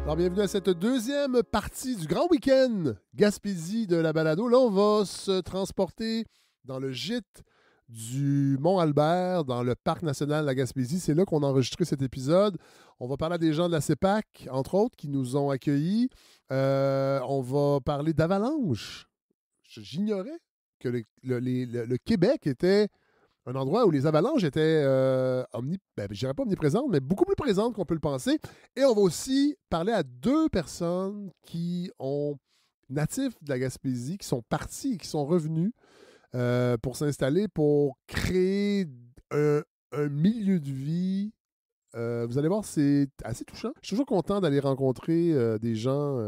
Alors, bienvenue à cette deuxième partie du grand week-end Gaspésie de la balado. Là, on va se transporter dans le gîte du Mont-Albert, dans le parc national de la Gaspésie. C'est là qu'on a enregistré cet épisode. On va parler à des gens de la CEPAC, entre autres, qui nous ont accueillis. On va parler d'avalanche. J'ignorais que le Québec était un endroit où les avalanches étaient, je dirais pas omniprésentes, mais beaucoup plus présentes qu'on peut le penser. Et on va aussi parler à deux personnes qui ont natifs de la Gaspésie, qui sont partis, qui sont revenus pour s'installer, pour créer un milieu de vie. Vous allez voir, c'est assez touchant. Je suis toujours content d'aller rencontrer des gens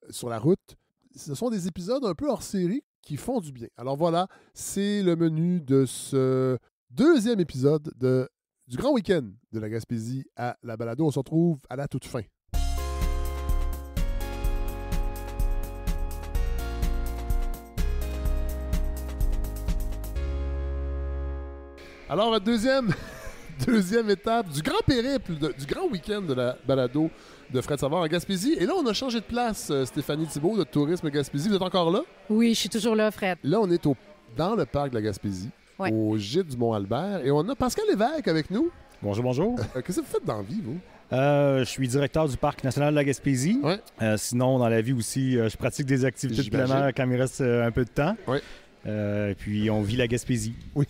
sur la route. Ce sont des épisodes un peu hors série qui font du bien. Alors voilà, c'est le menu de ce deuxième épisode du grand week-end de la Gaspésie à la balado. On se retrouve à la toute fin. Alors, deuxième étape du grand périple, du grand week-end de la balado de Fred Savard en Gaspésie. Et là, on a changé de place, Stéphanie Thibault de Tourisme Gaspésie. Vous êtes encore là? Oui, je suis toujours là, Fred. Là, on est dans le parc de la Gaspésie, ouais. Au gîte du Mont-Albert. Et on a Pascal Lévesque avec nous. Bonjour, bonjour. Qu'est-ce que vous faites dans la vie, vous? Je suis directeur du Parc national de la Gaspésie. Ouais. Sinon, dans la vie aussi, je pratique des activités de plein air quand il me reste un peu de temps. Ouais. Puis, on vit la Gaspésie. Oui.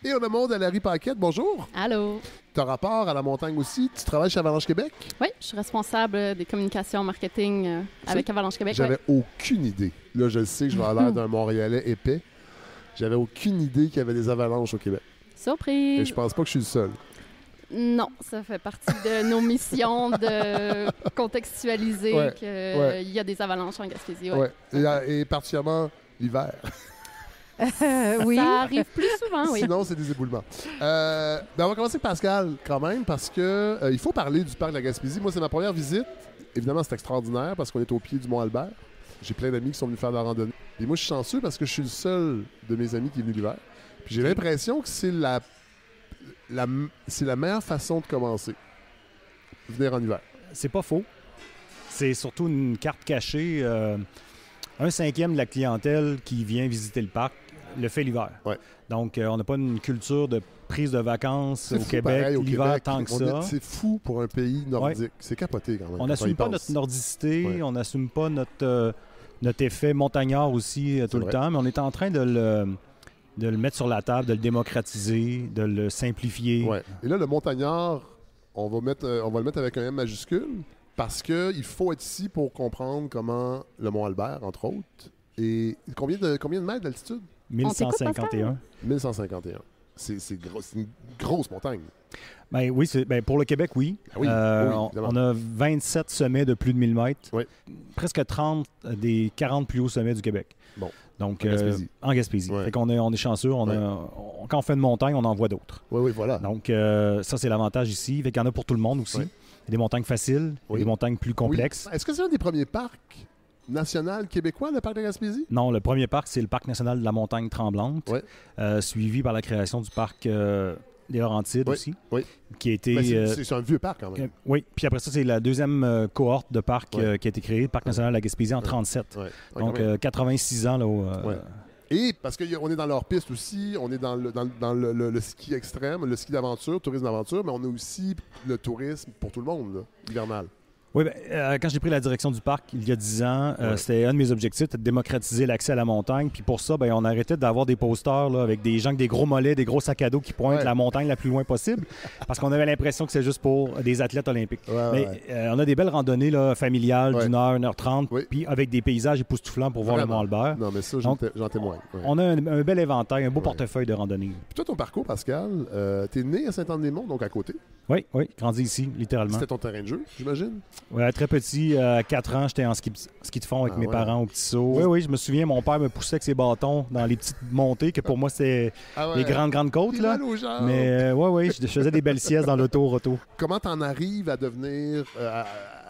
Et on a Maude Allary Paquette. Bonjour. Allô. Tu as rapport à la montagne aussi. Tu travailles chez Avalanche Québec? Oui, je suis responsable des communications marketing avec Avalanche Québec. J'avais aucune idée. Là, je le sais que je vais avoir l'air d'un Montréalais épais. J'avais aucune idée qu'il y avait des avalanches au Québec. Surprise! Et je pense pas que je suis le seul. Non, ça fait partie de nos missions de contextualiser qu'il y a des avalanches en Gaspésie. Ouais. Et particulièrement l'hiver. Oui. Ça arrive plus souvent, oui. Sinon, c'est des éboulements. On va commencer avec Pascal, quand même, parce que il faut parler du parc de la Gaspésie. Moi, c'est ma première visite. Évidemment, c'est extraordinaire parce qu'on est au pied du Mont-Albert. J'ai plein d'amis qui sont venus faire de la randonnée. Et moi, je suis chanceux parce que je suis le seul de mes amis qui est venu l'hiver. Puis j'ai l'impression que c'est la meilleure façon de commencer. Venir en hiver. C'est pas faux. C'est surtout une carte cachée. 1/5 de la clientèle qui vient visiter le parc le fait l'hiver. Ouais. Donc, on n'a pas une culture de prise de vacances au Québec, pareil, l'hiver tant que ça. C'est fou pour un pays nordique. Ouais. C'est capoté quand même. On n'assume pas notre nordicité, on n'assume pas notre effet montagnard aussi tout le temps, mais on est en train de le mettre sur la table, de le démocratiser, de le simplifier. Ouais. Et là, le montagnard, on va le mettre avec un M majuscule parce qu'il faut être ici pour comprendre comment le Mont-Albert, entre autres. Et combien de mètres d'altitude? 1151. 1151. C'est une grosse montagne. Ben oui, pour le Québec, oui. Ah oui, on a 27 sommets de plus de 1000 mètres. Oui. Presque 30 des 40 plus hauts sommets du Québec. Bon. Donc, en Gaspésie. Ouais. Fait qu'on on est chanceux. Quand on fait une montagne, on en voit d'autres. Oui, voilà. Donc, ça, c'est l'avantage ici. Fait qu'il y en a pour tout le monde aussi. Oui. Il y a des montagnes faciles, des montagnes plus complexes. Oui. Est-ce que c'est un des premiers parcs national québécois, le parc de Gaspésie? Non, le premier parc, c'est le parc national de la montagne tremblante, suivi par la création du parc des Laurentides aussi, qui a été... c'est un vieux parc quand même. Oui, puis après ça, c'est la deuxième cohorte de parcs qui a été créée, le parc national de la Gaspésie en 1937. Donc, 86 ans. Là, Et parce qu'on est dans leur piste aussi, on est dans le ski extrême, le ski d'aventure, tourisme d'aventure, mais on a aussi le tourisme pour tout le monde, là, hivernal. Oui, quand j'ai pris la direction du parc il y a 10 ans, c'était un de mes objectifs, de démocratiser l'accès à la montagne. Puis pour ça, on arrêtait d'avoir des posters là, avec des gens avec des gros mollets, des gros sacs à dos qui pointent la montagne la plus loin possible, parce qu'on avait l'impression que c'est juste pour des athlètes olympiques. On a des belles randonnées là, familiales d'une heure, 1h30, puis avec des paysages époustouflants pour voir le Mont-Albert. Non, mais ça, j'en témoigne. Ouais. On a un bel éventail, un beau portefeuille de randonnées. Puis toi, ton parcours, Pascal, t'es né à Saint-Anne-des-Monts, donc à côté. Oui, grandi ici, littéralement. C'était ton terrain de jeu, j'imagine? Oui, très petit, à 4 ans, j'étais en ski de fond avec mes parents au petit saut. Oui, je me souviens, mon père me poussait avec ses bâtons dans les petites montées, que pour moi, c'était les grandes côtes. Là. Mais je faisais des belles siestes dans l'auto-roto. Comment t'en arrives à devenir, à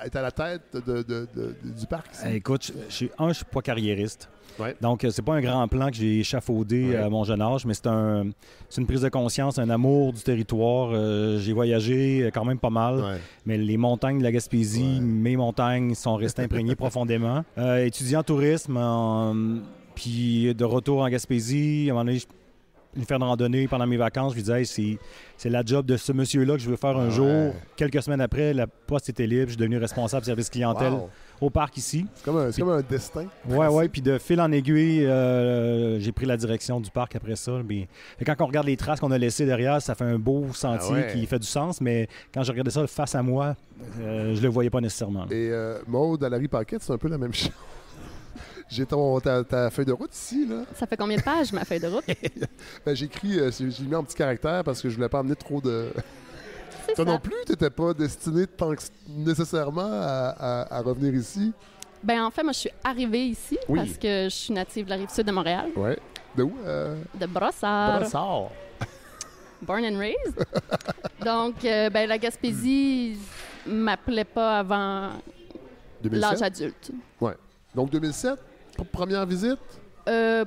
être à la tête du parc ici? Écoute, je suis pas carriériste. Ouais. Donc, c'est pas un grand plan que j'ai échafaudé à mon jeune âge, mais c'est une prise de conscience, un amour du territoire. J'ai voyagé quand même pas mal, mais les montagnes de la Gaspésie, mes montagnes sont restées imprégnées profondément. Étudiant en tourisme, puis de retour en Gaspésie, à un moment donné, il fait une randonnée pendant mes vacances. Je lui disais, hey, c'est la job de ce monsieur-là que je veux faire un jour. Quelques semaines après, la poste était libre. Je suis devenu responsable service clientèle au parc ici. C'est comme un destin. Oui. Puis de fil en aiguille, j'ai pris la direction du parc après ça. Mais quand on regarde les traces qu'on a laissées derrière, ça fait un beau sentier qui fait du sens. Mais quand je regardais ça face à moi, je le voyais pas nécessairement. Et Maude, à Larry Paquette, c'est un peu la même chose. J'ai ta feuille de route ici, là. Ça fait combien de pages, ma feuille de route? J'ai mis en petit caractère parce que je voulais pas amener trop de... Toi non plus, tu n'étais pas destiné nécessairement à revenir ici? Ben en fait, moi, je suis arrivée ici parce que je suis native de la Rive-Sud de Montréal. Oui. De où? De Brossard. Brossard. Born and raised. Donc, la Gaspésie m'appelait pas avant 2007? l'âge adulte. Oui. Donc, 2007? Première visite?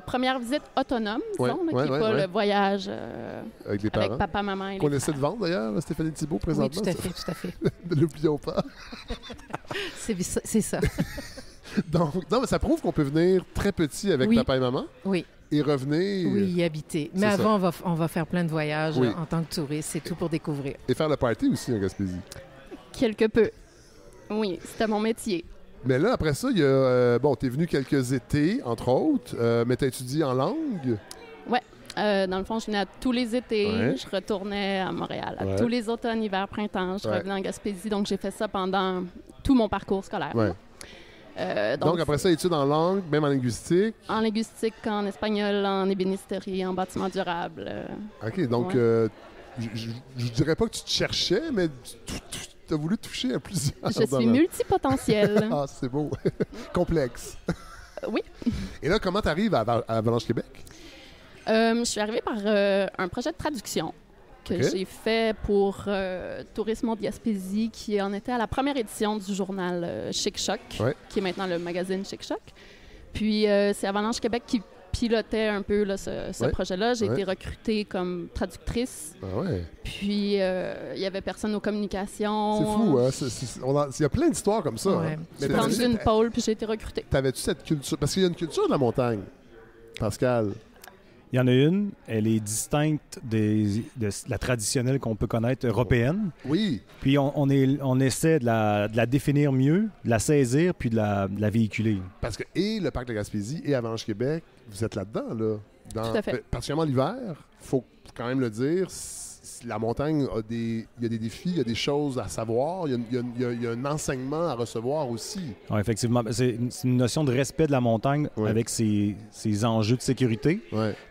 Première visite autonome, disons, qui n'est pas le voyage avec les parents. Avec papa, maman et les qu'on essaie de vendre, d'ailleurs, Stéphanie Thibault, présentement. Oui, tout à fait. Ne l'oublions pas. C'est ça. Donc, non, mais ça prouve qu'on peut venir très petit avec papa et maman. Oui. Et revenir... Oui, y habiter. Mais avant, on va faire plein de voyages en tant que touriste. C'est tout pour découvrir. Et faire le party aussi en Gaspésie. Quelque peu. Oui, c'était mon métier. Mais là, après ça, il y a... t'es venu quelques étés, entre autres, mais t'as étudié en langue? Oui. Dans le fond, je venais à tous les étés. Je retournais à Montréal. À tous les automnes, hiver, printemps, je revenais en Gaspésie. Donc, j'ai fait ça pendant tout mon parcours scolaire. Donc, après ça, études en langue, même en linguistique? En linguistique, en espagnol, en ébénisterie, en bâtiment durable. OK, donc, je dirais pas que tu te cherchais, mais tu as voulu toucher à plusieurs. Je suis multipotentielle. Ah, c'est beau. Complexe. Oui. Et là, comment tu arrives à Avalanche Québec? Je suis arrivée par un projet de traduction que j'ai fait pour Tourisme Monde Gaspésie, qui en était à la première édition du journal Chic Choc, qui est maintenant le magazine Chic Choc. Puis c'est Avalanche Québec qui pilotait un peu là, ce projet-là. J'ai été recrutée comme traductrice. Puis il y avait personne aux communications. C'est fou, hein? Il y a plein d'histoires comme ça. Hein? J'ai tendu une pôle, puis j'ai été recrutée. T'avais-tu cette culture? Parce qu'il y a une culture de la montagne, Pascal. Il y en a une, elle est distincte de la traditionnelle qu'on peut connaître européenne. Oui. Puis on essaie de la définir mieux, de la saisir, puis de la véhiculer. Parce que le Parc de la Gaspésie et Avalanche Québec, vous êtes là-dedans, là. Tout à fait. Particulièrement l'hiver, il faut quand même le dire, la montagne, il y a des défis, il y a des choses à savoir, il y a un enseignement à recevoir aussi. Oui, effectivement. C'est une notion de respect de la montagne avec ses enjeux de sécurité.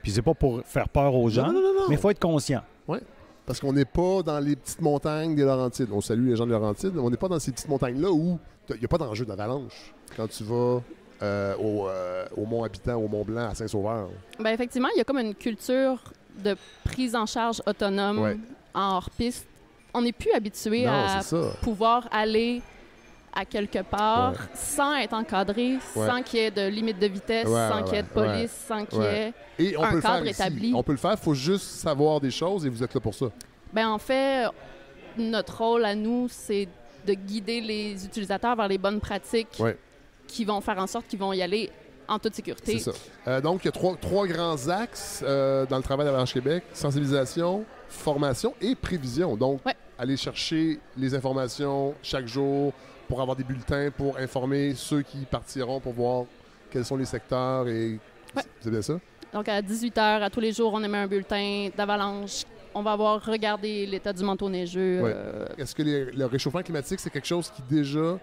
Puis c'est pas pour faire peur aux gens, mais il faut être conscient. Oui, parce qu'on n'est pas dans les petites montagnes des Laurentides. On salue les gens de Laurentides, mais on n'est pas dans ces petites montagnes-là où il n'y a pas d'enjeu d'avalanche quand tu vas au Mont-Habitant, au Mont-Blanc, à Saint-Sauveur. Bien, effectivement, il y a comme une culture de prise en charge autonome en hors-piste. On n'est plus habitué à pouvoir aller à quelque part sans être encadré, sans qu'il y ait de limite de vitesse, sans qu'il y ait de police, sans qu'il y ait un cadre établi. On peut le faire, il faut juste savoir des choses et vous êtes là pour ça. Bien, en fait, notre rôle à nous, c'est de guider les utilisateurs vers les bonnes pratiques qui vont faire en sorte qu'ils vont y aller en toute sécurité. C'est ça. Donc, il y a trois grands axes dans le travail d'Avalanche Québec. Sensibilisation, formation et prévision. Donc, aller chercher les informations chaque jour pour avoir des bulletins, pour informer ceux qui partiront pour voir quels sont les secteurs. Et c'est bien ça? Donc, à 18h, à tous les jours, on émet un bulletin d'avalanche. On va avoir regardé l'état du manteau neigeux. Est-ce que le réchauffement climatique, c'est quelque chose qui déjà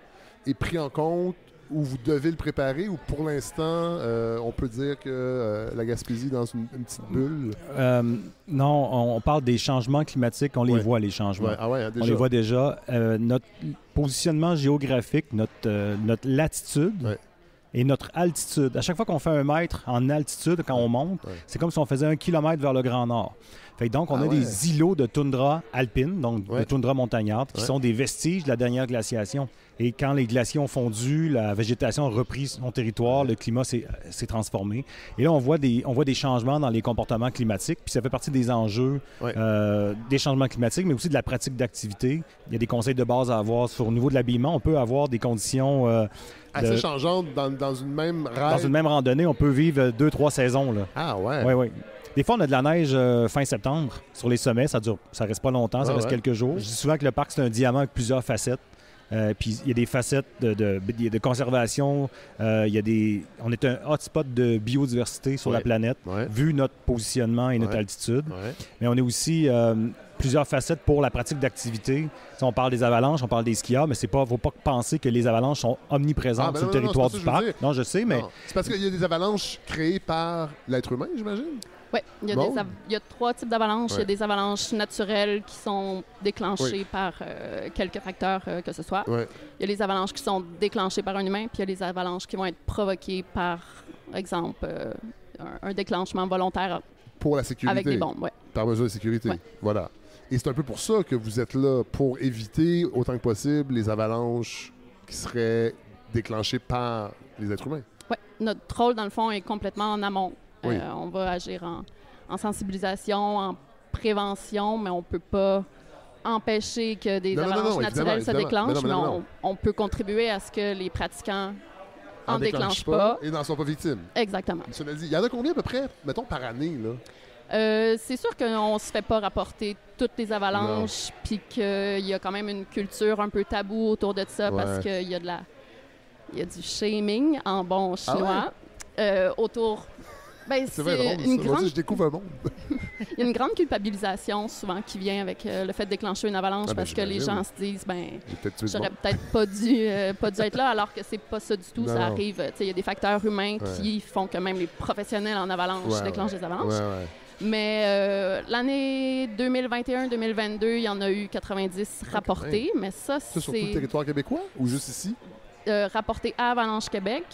est pris en compte ou vous devez le préparer, ou pour l'instant, on peut dire que la Gaspésie est dans une petite bulle? Non, on parle des changements climatiques, on les voit, les changements. Déjà. On les voit déjà. Notre positionnement géographique, notre latitude et notre altitude. À chaque fois qu'on fait 1 mètre en altitude, quand on monte, c'est comme si on faisait 1 kilomètre vers le Grand Nord. Fait que donc, on a des îlots de toundra alpine, donc de toundra montagnarde, qui sont des vestiges de la dernière glaciation. Et quand les glaciers ont fondu, la végétation a repris son territoire, le climat s'est transformé. Et là, on voit des changements dans les comportements climatiques. Puis ça fait partie des enjeux des changements climatiques, mais aussi de la pratique d'activité. Il y a des conseils de base à avoir au niveau de l'habillement. On peut avoir des conditions... assez changeantes dans une même ride. Dans une même randonnée, on peut vivre 2-3 saisons. Là. Ah ouais? Oui. Des fois, on a de la neige fin septembre sur les sommets. Ça reste pas longtemps, ça reste quelques jours. Je dis souvent que le parc, c'est un diamant avec plusieurs facettes. Puis il y a des facettes de conservation. On est un hotspot de biodiversité sur la planète, vu notre positionnement et notre altitude. Mais on est aussi plusieurs facettes pour la pratique d'activité. Si on parle des avalanches, on parle des skieurs, mais il ne faut pas penser que les avalanches sont omniprésentes sur le territoire du parc. Non, je sais, mais... C'est parce qu'il y a des avalanches créées par l'être humain, j'imagine? Oui, il y a 3 types d'avalanches. Il y a des avalanches naturelles qui sont déclenchées par quelques facteurs que ce soit. Il y a les avalanches qui sont déclenchées par un humain, puis il y a les avalanches qui vont être provoquées par exemple, un déclenchement volontaire. Pour la sécurité. Avec des bombes, oui. Par mesure de sécurité. Voilà. Et c'est un peu pour ça que vous êtes là, pour éviter autant que possible les avalanches qui seraient déclenchées par les êtres humains. Oui. Notre rôle, dans le fond, est complètement en amont. On va agir en sensibilisation, en prévention, mais on ne peut pas empêcher que des avalanches naturelles se déclenchent, mais on peut contribuer à ce que les pratiquants en déclenchent pas. Et n'en sont pas victimes. Exactement. Cela dit, il y en a combien à peu près, mettons, par année, là? C'est sûr qu'on ne se fait pas rapporter toutes les avalanches, puis qu'il y a quand même une culture un peu taboue autour de ça, parce qu'il y a du shaming en bon chinois autour... c'est vrai, une grande... Moi, je découvre un monde. Il y a une grande culpabilisation souvent qui vient avec le fait de déclencher une avalanche parce que les gens se disent j'aurais peut-être pas dû être là, alors que c'est pas ça du tout. Ça arrive. Il y a des facteurs humains qui font que même les professionnels en avalanche déclenchent des avalanches. Mais l'année 2021-2022, il y en a eu 90 rapportés. Mais ça, c'est sur tout le territoire québécois ou juste ici? Rapporté à Avalanche Québec,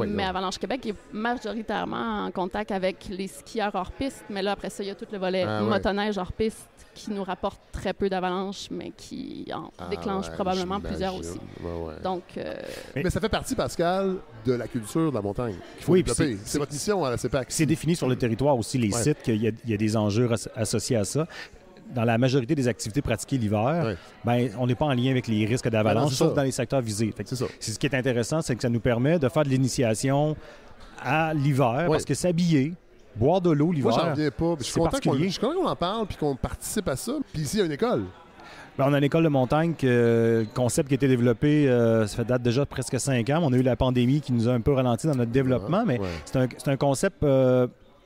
mais Avalanche Québec est majoritairement en contact avec les skieurs hors piste, mais là, après ça, il y a tout le volet motoneige hors piste qui nous rapporte très peu d'avalanches, mais qui en déclenche probablement plusieurs aussi. Donc, mais ça fait partie, Pascal, de la culture de la montagne qu'il faut développer. C'est votre mission à la CEPAC. C'est défini sur le territoire aussi, les sites, qu'il y a des enjeux associés à ça. Dans la majorité des activités pratiquées l'hiver, on n'est pas en lien avec les risques d'avalanche, sauf dans les secteurs visés. C'est ce qui est intéressant, c'est que ça nous permet de faire de l'initiation à l'hiver, parce que s'habiller, boire de l'eau l'hiver, moi, j'en reviens pas. Je suis content qu'on en parle puis qu'on participe à ça. Puis ici, il y a une école. On a une école de montagne, concept qui a été développé, ça fait date déjà de presque 5 ans. On a eu la pandémie qui nous a un peu ralenti dans notre développement, mais c'est un concept...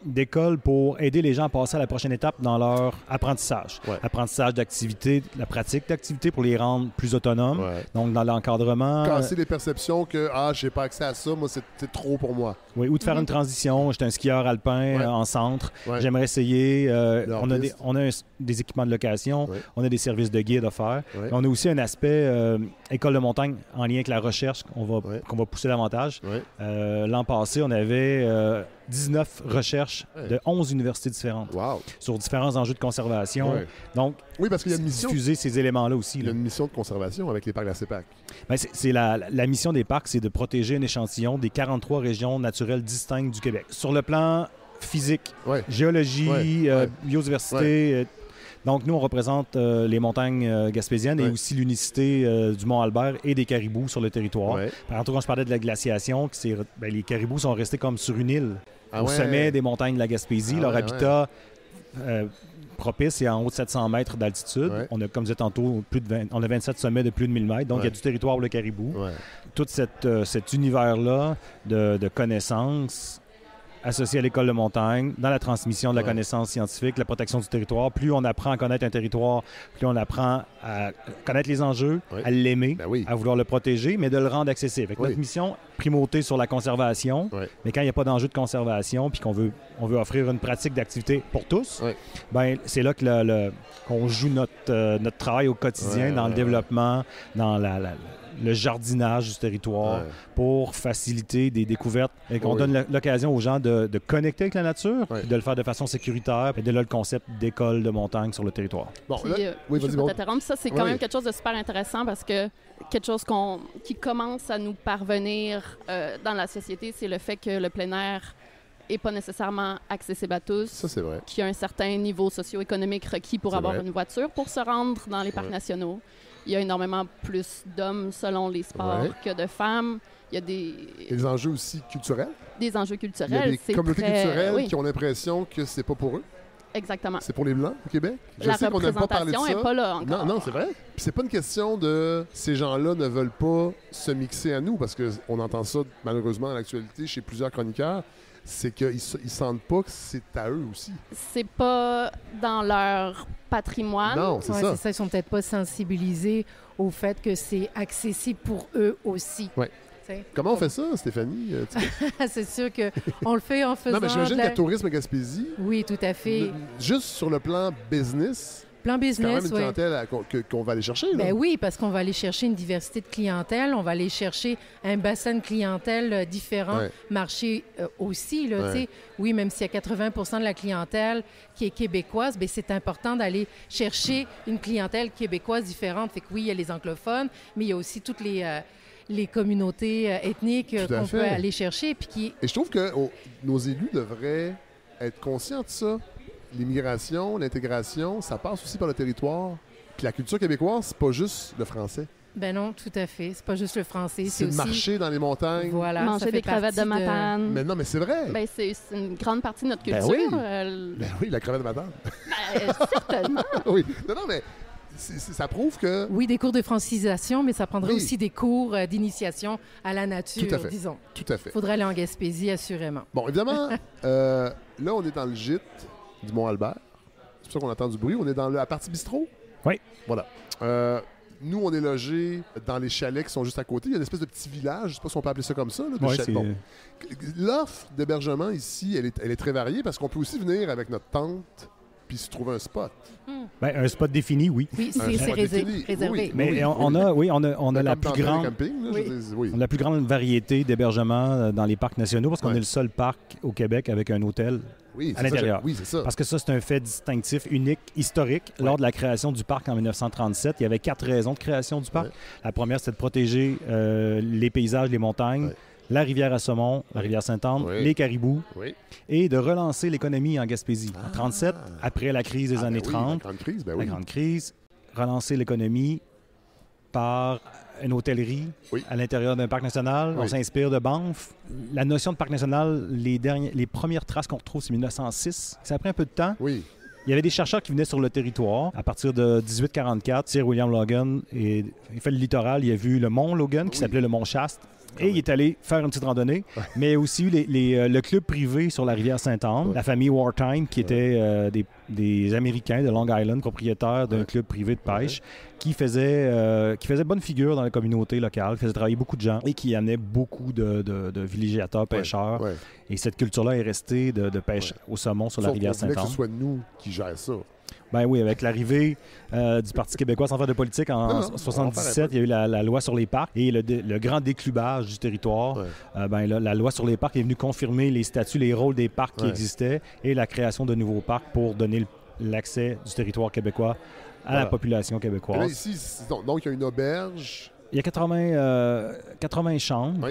d'école pour aider les gens à passer à la prochaine étape dans leur apprentissage. Apprentissage d'activité, la pratique d'activité pour les rendre plus autonomes. Donc, dans l'encadrement... Casser les perceptions que « Ah, j'ai pas accès à ça, moi, c'est trop pour moi. » Oui, ou de faire une transition. J'étais un skieur alpin en centre. J'aimerais essayer. On a des équipements de location. On a des services de guide à faire. On a aussi un aspect école de montagne en lien avec la recherche qu'on va pousser davantage. L'an passé, on avait 19 recherches de 11 universités différentes sur différents enjeux de conservation. Donc, parce qu'il y a une mission. Diffuser ces éléments-là aussi. Il y a une mission de conservation avec les parcs de la CEPAC. C'est la mission des parcs, c'est de protéger un échantillon des 43 régions naturelles distinctes du Québec. Sur le plan physique, géologie, biodiversité... Donc, nous, on représente les montagnes gaspésiennes et aussi l'unicité du Mont-Albert et des caribous sur le territoire. Par exemple, quand je parlais de la glaciation, les caribous sont restés comme sur une île au sommet des montagnes de la Gaspésie. Leur habitat propice est en haut de 700 mètres d'altitude. On a, comme je disais tantôt, on a 27 sommets de plus de 1000 mètres. Donc, il y a du territoire pour le caribou. Tout cet univers-là de connaissances associé à l'école de montagne, dans la transmission de la connaissance scientifique, la protection du territoire. Plus on apprend à connaître un territoire, plus on apprend à connaître les enjeux, à l'aimer, à vouloir le protéger, mais de le rendre accessible. Avec notre mission, primauté sur la conservation, mais quand il n'y a pas d'enjeu de conservation puis qu'on veut offrir une pratique d'activité pour tous, c'est là que qu'on joue notre travail au quotidien dans le développement, dans le jardinage du territoire pour faciliter des découvertes. Et qu'on donne l'occasion aux gens de connecter avec la nature, puis de le faire de façon sécuritaire, et de là le concept d'école de montagne sur le territoire. Bon, puis, je peux t'interrompre. Ça, c'est quand même quelque chose de super intéressant parce que quelque chose qui commence à nous parvenir dans la société, c'est le fait que le plein air n'est pas nécessairement accessible à tous. Ça, c'est vrai. Qu'il y a un certain niveau socio-économique requis pour avoir une voiture pour se rendre dans les parcs nationaux. Il y a énormément plus d'hommes selon les sports que de femmes. Il y a des enjeux aussi culturels. Des enjeux culturels. Il y a des communautés culturelles qui ont l'impression que c'est pas pour eux. Exactement. C'est pour les Blancs au Québec. La représentation n'est pas là encore. Non, c'est vrai. Puis c'est pas une question de ces gens-là ne veulent pas se mixer à nous, parce qu'on entend ça malheureusement à l'actualité chez plusieurs chroniqueurs. C'est qu'ils sentent pas que c'est à eux aussi. C'est pas dans leur patrimoine. Non, c'est ça. C'est ça. Ils sont peut-être pas sensibilisés au fait que c'est accessible pour eux aussi. Oui. Comment on fait ça, Stéphanie? C'est sûr qu'on le fait en faisant... Non, mais j'imagine que Tourisme Gaspésie... Oui, tout à fait. Juste sur le plan business... Plan business, c'est quand même une clientèle qu'on va aller chercher. Là. Ben oui, parce qu'on va aller chercher une diversité de clientèle, on va aller chercher un bassin de clientèle différent, marché aussi. Là, oui, même s'il y a 80 % de la clientèle qui est québécoise, ben c'est important d'aller chercher une clientèle québécoise différente. Fait que oui, il y a les anglophones, mais il y a aussi toutes les communautés ethniques qu'on peut aller chercher. Puis Et je trouve que nos élus devraient être conscients de ça. L'immigration, l'intégration, ça passe aussi par le territoire. Puis la culture québécoise, c'est pas juste le français. Ben non, tout à fait. C'est pas juste le français. C'est aussi marcher dans les montagnes. Voilà, manger des crevettes de Matane. Mais non, mais c'est vrai. Ben, c'est une grande partie de notre culture. Ben oui, la crevette de Matane. Ben, certainement. Oui. Non, mais ça prouve que... Oui, des cours de francisation, mais ça prendrait aussi des cours d'initiation à la nature, tout à fait. disons. Tout à fait. Il faudrait aller en Gaspésie, assurément. Bon, évidemment, là, on est dans le gîte du Mont-Albert. C'est pour ça qu'on entend du bruit. On est dans la partie bistrot. Oui. Voilà. Nous, on est logés dans les chalets qui sont juste à côté. Il y a une espèce de petit village, je ne sais pas si on peut appeler ça comme ça. Là, bon. L'offre d'hébergement ici, elle est très variée parce qu'on peut aussi venir avec notre tente puis se trouver un spot. Ben, un spot défini, oui. Oui, c'est réservé. Oui, mais on a la plus grande... On a la plus grande variété d'hébergements dans les parcs nationaux parce qu'on est le seul parc au Québec avec un hôtel à l'intérieur. Oui, c'est ça. Parce que ça, c'est un fait distinctif, unique, historique. Lors de la création du parc en 1937, il y avait 4 raisons de création du parc. La première, c'était de protéger les paysages, les montagnes, la rivière à saumon, la rivière Sainte-Anne, les caribous, et de relancer l'économie en Gaspésie. En 1937, après la crise des années 30, la grande crise, relancer l'économie par une hôtellerie à l'intérieur d'un parc national. On s'inspire de Banff. La notion de parc national, les premières traces qu'on retrouve, c'est 1906. Ça a pris un peu de temps. Oui. Il y avait des chercheurs qui venaient sur le territoire. À partir de 1844, Sir William Logan il fait le littoral. Il a vu le mont Logan, qui s'appelait le mont Shasta. Et il est allé faire une petite randonnée, mais aussi le club privé sur la rivière Sainte-Anne, la famille Wartime, qui était des Américains de Long Island, propriétaires d'un club privé de pêche, qui faisait bonne figure dans la communauté locale, faisait travailler beaucoup de gens et qui amenait beaucoup de villégiateurs, pêcheurs. Et cette culture-là est restée de pêche au saumon sur la rivière Sainte-Anne. Que ce soit nous qui gère ça. Ben oui, avec l'arrivée du Parti québécois sans faire de politique en 1977, il y a eu la loi sur les parcs et le grand déclubage du territoire. La loi sur les parcs est venue confirmer les statuts, les rôles des parcs qui existaient et la création de nouveaux parcs pour donner l'accès du territoire québécois à la population québécoise. Là, ici, donc, il y a une auberge. Il y a 80 chambres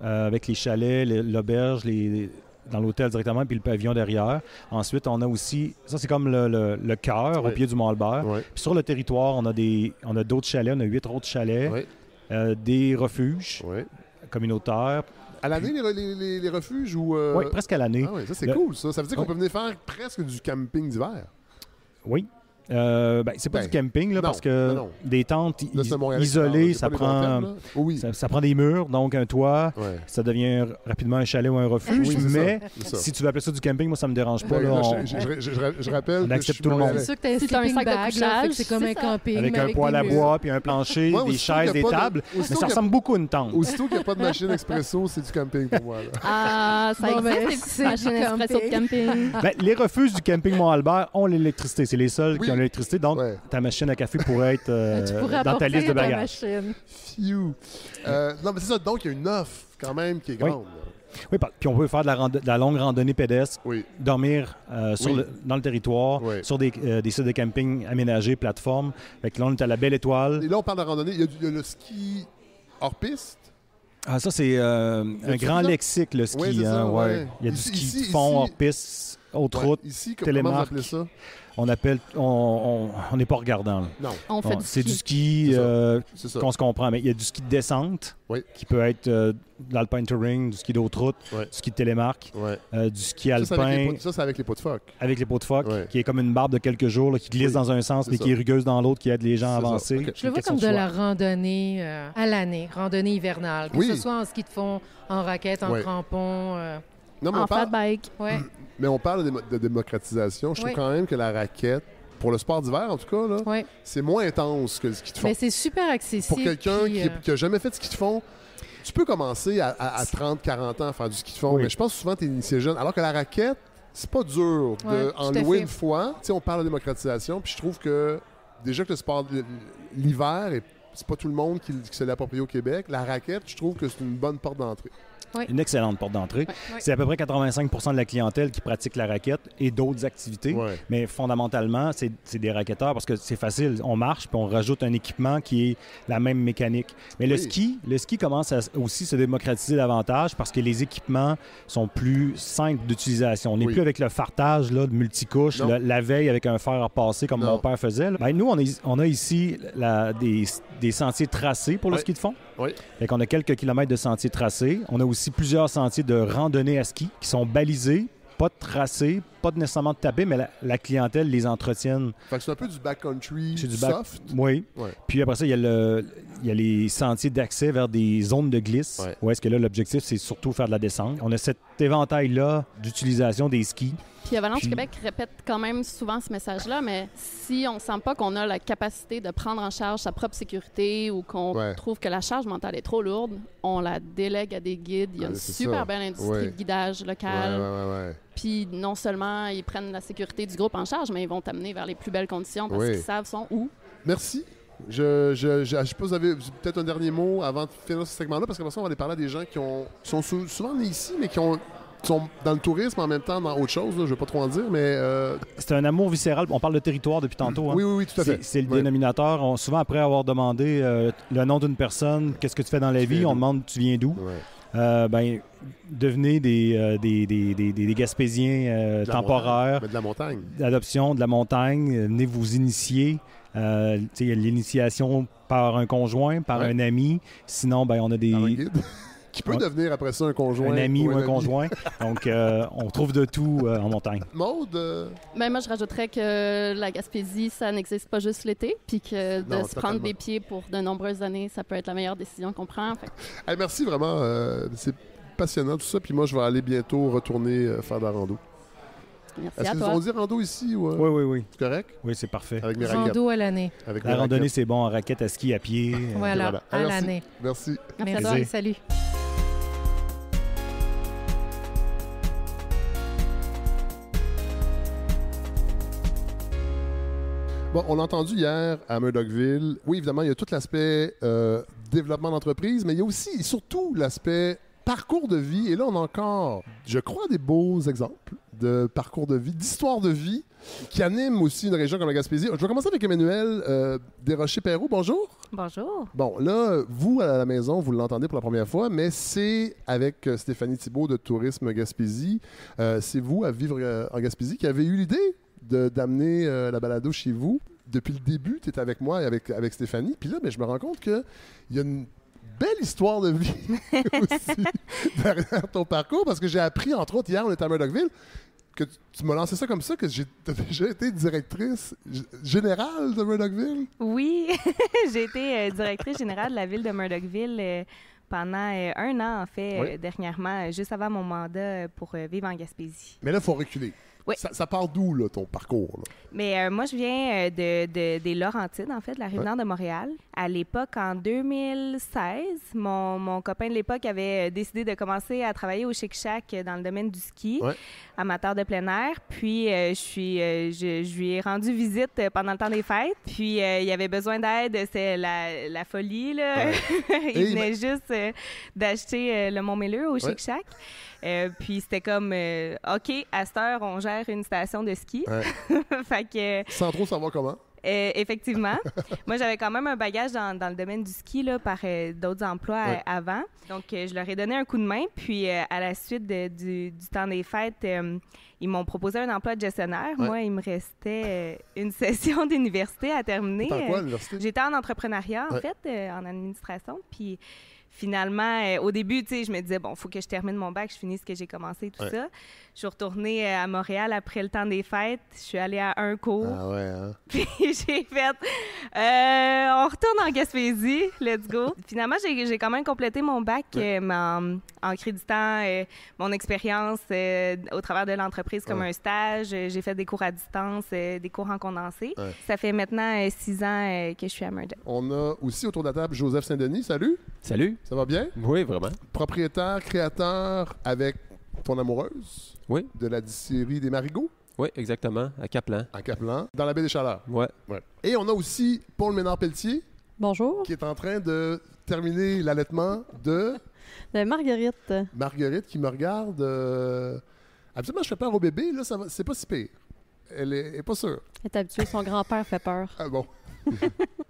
avec les chalets, l'auberge, dans l'hôtel directement, puis le pavillon derrière. Ensuite, on a aussi... Ça, c'est comme le cœur au pied du Mont-Albert. Puis sur le territoire, on a d'autres chalets. On a 8 autres chalets. Des refuges communautaires. À l'année, les refuges? Oui, presque à l'année. Ah oui, ça, c'est cool, ça. Ça veut dire qu'on peut venir faire presque du camping d'hiver. Oui. C'est pas du camping, là, parce que des tentes isolées, ça prend des murs, donc un toit, ça devient rapidement un chalet ou un refuge. Mais si tu veux appeler ça du camping, moi, ça me dérange pas. Je rappelle on accepte tout le monde. C'est sûr que tu as un sac de couchage, c'est comme un camping. Avec un poêle à bois, puis un plancher, des chaises, des tables. Mais ça ressemble beaucoup à une tente. Aussitôt qu'il n'y a pas de machine expresso, c'est du camping pour moi. Ah, ça existe, des machines expresso de camping. Les refuges du camping Mont-Albert ont l'électricité. C'est les seuls qui a l'électricité. Donc, ta machine à café pourrait être dans ta liste de bagages. Non, mais c'est ça. Donc, il y a une offre quand même qui est grande. Oui, puis on peut faire de la longue randonnée pédestre, dormir dans le territoire, sur des sites de camping aménagés, plateformes. Fait que là, on est à la Belle Étoile. Et là, on parle de randonnée. Il y a le ski hors piste. Ah, ça, c'est un grand lexique, le ski. Il y a du ski de fond, hors piste, haute route, télémarque. Comment vous appelez ça? On n'est pas regardant. Là. Non. On fait du ski. C'est du ski qu'on se comprend. Mais il y a du ski de descente qui peut être de l'alpine touring, du ski d'autre route, du ski de télémarque, du ski alpin. Ça, c'est avec les pots de phoque. Avec les pots de phoque, qui est comme une barbe de quelques jours, là, qui glisse dans un sens, mais qui est rugueuse dans l'autre, qui aide les gens à avancer. Okay. Je le vois comme de la randonnée à l'année, randonnée hivernale. Que ce soit en ski de fond, en raquette, en crampon. En fat bike. Mais on parle de démocratisation. Je trouve quand même que la raquette, pour le sport d'hiver en tout cas, là, c'est moins intense que le ski de fond. Mais c'est super accessible. Pour quelqu'un qui n'a jamais fait de ski de fond, tu peux commencer à 30-40 ans à faire du ski de fond, mais je pense que souvent tu es initié jeune. Alors que la raquette, c'est pas dur d'en louer une fois. Tu sais, on parle de démocratisation, puis je trouve que déjà que le sport l'hiver, c'est pas tout le monde qui se l'approprie au Québec. La raquette, je trouve que c'est une bonne porte d'entrée. Une excellente porte d'entrée. C'est à peu près 85 % de la clientèle qui pratique la raquette et d'autres activités. Mais fondamentalement, c'est des raquetteurs parce que c'est facile. On marche puis on rajoute un équipement qui est la même mécanique. Mais le ski commence à aussi se démocratiser davantage parce que les équipements sont plus simples d'utilisation. On n'est plus avec le fartage là, de multicouches, la veille avec un fer à repasser comme mon père faisait. Ben, nous, on a ici des sentiers tracés pour le ski de fond. Fait qu'on a quelques kilomètres de sentiers tracés. On a aussi plusieurs sentiers de randonnée à ski qui sont balisés, pas de tracés, pas nécessairement de tapés, mais la clientèle les entretienne. Fait que c'est un peu du backcountry soft. Puis après ça, il y a les sentiers d'accès vers des zones de glisse. Où est-ce que là, l'objectif, c'est surtout faire de la descente. On a cet éventail-là d'utilisation des skis. Puis Avalanche Québec répète quand même souvent ce message-là, mais si on ne sent pas qu'on a la capacité de prendre en charge sa propre sécurité ou qu'on trouve que la charge mentale est trop lourde, on la délègue à des guides. Il y a une super belle industrie de guidage local. Puis non seulement ils prennent la sécurité du groupe en charge, mais ils vont t'amener vers les plus belles conditions parce qu'ils savent sont où. Merci. Je sais pas, vous avez peut-être un dernier mot avant de finir ce segment-là, parce qu'après ça, on va aller parler à des gens qui sont souvent nés ici, mais qui sont dans le tourisme en même temps dans autre chose, là, je ne vais pas trop en dire, mais... C'est un amour viscéral. On parle de territoire depuis tantôt. Hein? Oui, tout à fait. C'est le dénominateur. Souvent, après avoir demandé le nom d'une personne, qu'est-ce que tu fais dans la vie, on demande tu viens d'où. Devenez des Gaspésiens temporaires. De la montagne. D'adoption, de la montagne. Venez vous initier. Il y a l'initiation par un conjoint, par un ami. Sinon, on a des... Par un guide. Qui peut devenir après ça un conjoint. Un ami ou un conjoint. Donc, on trouve de tout en montagne. Maude? Moi, je rajouterais que la Gaspésie, ça n'existe pas juste l'été, puis que de se prendre des pieds pour de nombreuses années, ça peut être la meilleure décision qu'on prend. Hey, merci vraiment. C'est passionnant tout ça. Puis moi, je vais aller bientôt retourner faire de la rando. Merci Est-ce à que toi. vous dire rando ici? Ou, Oui. C'est correct? Oui, c'est parfait. Avec mes raquettes. Rando à l'année. La randonnée, c'est bon en raquette, à ski, à pied. Voilà. À l'année. Merci. Merci à toi. Salut. Bon, on l'a entendu hier à Murdochville. Oui, évidemment, il y a tout l'aspect développement d'entreprise, mais il y a aussi et surtout l'aspect parcours de vie. Et là, on a encore, je crois, des beaux exemples de parcours de vie, d'histoire de vie qui animent aussi une région comme la Gaspésie. Je vais commencer avec Emmanuel Desrochers-Perrault. Bonjour. Bonjour. Bon, là, vous, à la maison, vous l'entendez pour la première fois, mais c'est avec Stéphanie Thibault de Tourisme Gaspésie. C'est vous, à vivre en Gaspésie, qui avez eu l'idée d'amener la balado chez vous. Depuis le début, tu étais avec moi et avec Stéphanie. Puis là, je me rends compte qu'il y a une belle histoire de vie aussi derrière ton parcours, parce que j'ai appris, entre autres, hier, on était à Murdochville, que tu m'as lancé ça comme ça, que tu as déjà été directrice générale de Murdochville. Oui, j'ai été directrice générale de la ville de Murdochville pendant 1 an, en fait, dernièrement, juste avant mon mandat pour vivre en Gaspésie. Mais là, il faut reculer. Oui. Ça part d'où, là, ton parcours? Là? Mais moi, je viens des Laurentides, en fait, de la Rive-Nord de Montréal. À l'époque, en 2016, mon copain de l'époque avait décidé de commencer à travailler au Chic Shack dans le domaine du ski, amateur de plein air. Puis, je lui ai rendu visite pendant le temps des fêtes. Puis, il avait besoin d'aide. C'est la folie, là. Il venait juste d'acheter le Mont-Méleux au Chic Shack. Puis c'était comme, OK, à cette heure, on gère une station de ski. Fait que, sans trop savoir comment. Effectivement. Moi, j'avais quand même un bagage dans le domaine du ski là, par d'autres emplois avant. Donc, je leur ai donné un coup de main. Puis, à la suite du temps des fêtes, ils m'ont proposé un emploi de gestionnaire. Moi, il me restait une session d'université à terminer. T'es en quoi, l'université? J'étais en entrepreneuriat, en fait, en administration. Puis, finalement, au début, tu sais, je me disais, bon, il faut que je termine mon bac, je finisse ce que j'ai commencé, tout ça. Je suis retournée à Montréal après le temps des fêtes. Je suis allée à un cours. Ah ouais, hein? Puis j'ai fait, on retourne en Gaspésie, let's go. Finalement, j'ai quand même complété mon bac en créditant mon expérience au travers de l'entreprise comme un stage. J'ai fait des cours à distance, des cours en condensé. Ça fait maintenant 6 ans que je suis à Murdoch. On a aussi autour de la table Joseph Saint-Denis. Salut! Salut! Ça va bien? Oui, vraiment. Propriétaire, créateur avec ton amoureuse de la distillerie des Marigots. Oui, exactement, à Caplan. À Caplan, dans la baie des Chaleurs. Ouais. Et on a aussi Paul Ménard-Pelletier. Bonjour. Qui est en train de terminer l'allaitement de Marguerite. Marguerite qui me regarde. Absolument, je fais peur au bébé, là, c'est pas si pire. Elle est pas sûre. Elle est habituée, son grand-père fait peur. Ah bon.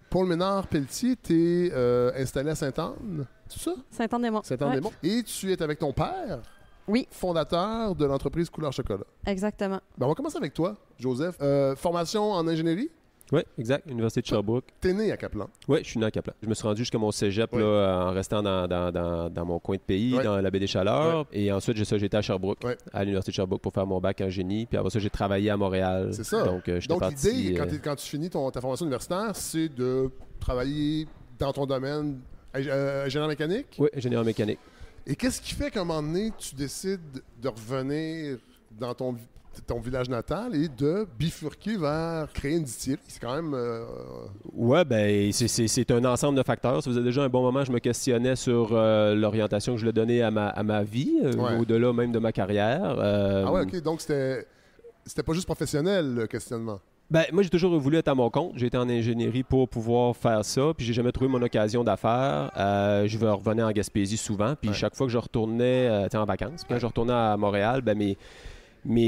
Paul Ménard-Pelletier, t'es installé à Sainte-Anne, c'est ça? Sainte-Anne-des-Monts. Sainte-Anne-des-Monts. Et tu es avec ton père? Oui. Fondateur de l'entreprise Couleur Chocolat. Exactement. Ben, on va commencer avec toi, Joseph. Formation en ingénierie? Oui, exact. Université de Sherbrooke. T'es né à Caplan? Oui, je suis né à Caplan. Je me suis rendu jusqu'à mon cégep là, en restant dans mon coin de pays, dans la baie des Chaleurs. Et ensuite, j'étais à Sherbrooke, à l'Université de Sherbrooke pour faire mon bac en génie. Puis après ça, j'ai travaillé à Montréal. C'est ça. Donc l'idée, quand tu finis ta formation universitaire, c'est de travailler dans ton domaine ingénieur mécanique? Oui, ingénieur mécanique. Et qu'est-ce qui fait qu'à un moment donné, tu décides de revenir dans ton village natal et de bifurquer vers créer une distillerie? C'est quand même... Ouais, ben c'est un ensemble de facteurs. Ça faisait déjà un bon moment que je me questionnais sur l'orientation que je voulais donner à ma vie, au-delà même de ma carrière. Ah ouais, OK. Donc, c'était pas juste professionnel, le questionnement. Ben, moi, j'ai toujours voulu être à mon compte. J'ai été en ingénierie pour pouvoir faire ça, puis j'ai jamais trouvé mon occasion d'affaires. Je vais revenir en Gaspésie souvent, puis chaque fois que je retournais en vacances, puis quand je retournais à Montréal, ben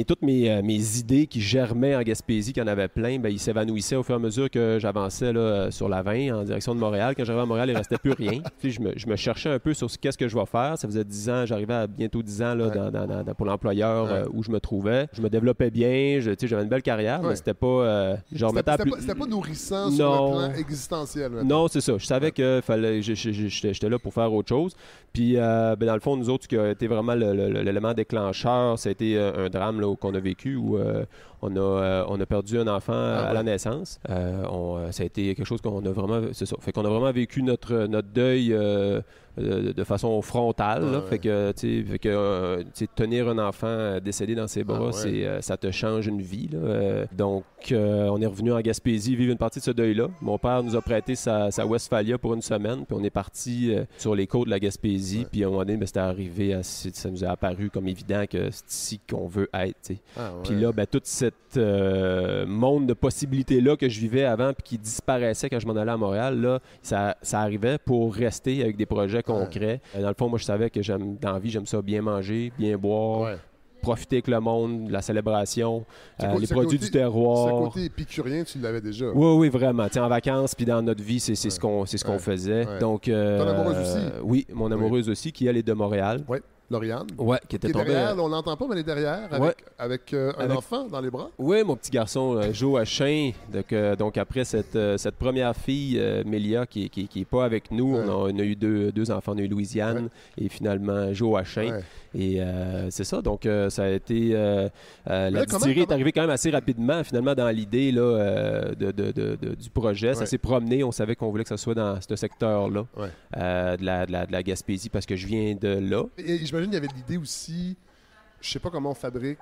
toutes mes idées qui germaient en Gaspésie, qu'il y en avait plein, ben, ils s'évanouissaient au fur et à mesure que j'avançais là, sur la 20 en direction de Montréal. Quand j'arrivais à Montréal, il ne restait plus rien. Puis je me cherchais un peu sur qu'est-ce que je vais faire. Ça faisait 10 ans, j'arrivais à bientôt 10 ans là, pour l'employeur où je me trouvais. Je me développais bien, j'avais une belle carrière, mais c'était pas... C'était pas nourrissant sur le plan existentiel. Maintenant. Non, c'est ça. Je savais que j'étais là pour faire autre chose. Puis, dans le fond, nous autres, ce qui a été vraiment l'élément déclencheur, ça a été un drame qu'on a vécu où on a perdu un enfant à la naissance. Ça a été quelque chose qu'on a vraiment... C'est ça. Fait qu'on a vraiment vécu notre deuil de façon frontale. Là. Fait que tenir un enfant décédé dans ses bras, ça te change une vie. Là. Donc, on est revenu en Gaspésie vivre une partie de ce deuil-là. Mon père nous a prêté sa Westphalia pour une semaine, puis on est parti sur les côtes de la Gaspésie. Puis à un moment donné, c'était arrivé, ça nous a apparu comme évident que c'est ici qu'on veut être. Puis là, toute cette monde de possibilités-là que je vivais avant puis qui disparaissait quand je m'en allais à Montréal, là, ça arrivait pour rester avec des projets concrets. Dans le fond, moi, je savais que dans la vie, j'aime ça bien manger, bien boire, profiter avec le monde, la célébration, les produits du terroir. Ce côté épicurien, tu l'avais déjà. Oui, vraiment. En vacances, puis dans notre vie, c'est ce qu'on faisait. Ouais. Donc, ton amoureuse aussi? Oui, mon amoureuse aussi, qui elle est de Montréal. Oui. Lauriane. Oui, qui était tombée. Derrière, on l'entend pas, mais elle est derrière avec un enfant dans les bras. Oui, mon petit garçon, Joachim. Donc, après cette première fille, Mélia, qui n'est pas avec nous, on a eu deux enfants. On a eu Louisiane et finalement Joachim. Ouais. Et c'est ça. Donc, ça a été... la distillerie est arrivée quand même assez rapidement, finalement, dans l'idée là, du projet. Ça s'est promené. On savait qu'on voulait que ça soit dans ce secteur-là de la Gaspésie parce que je viens de là. Et j'imagine qu'il y avait l'idée aussi, je sais pas comment on fabrique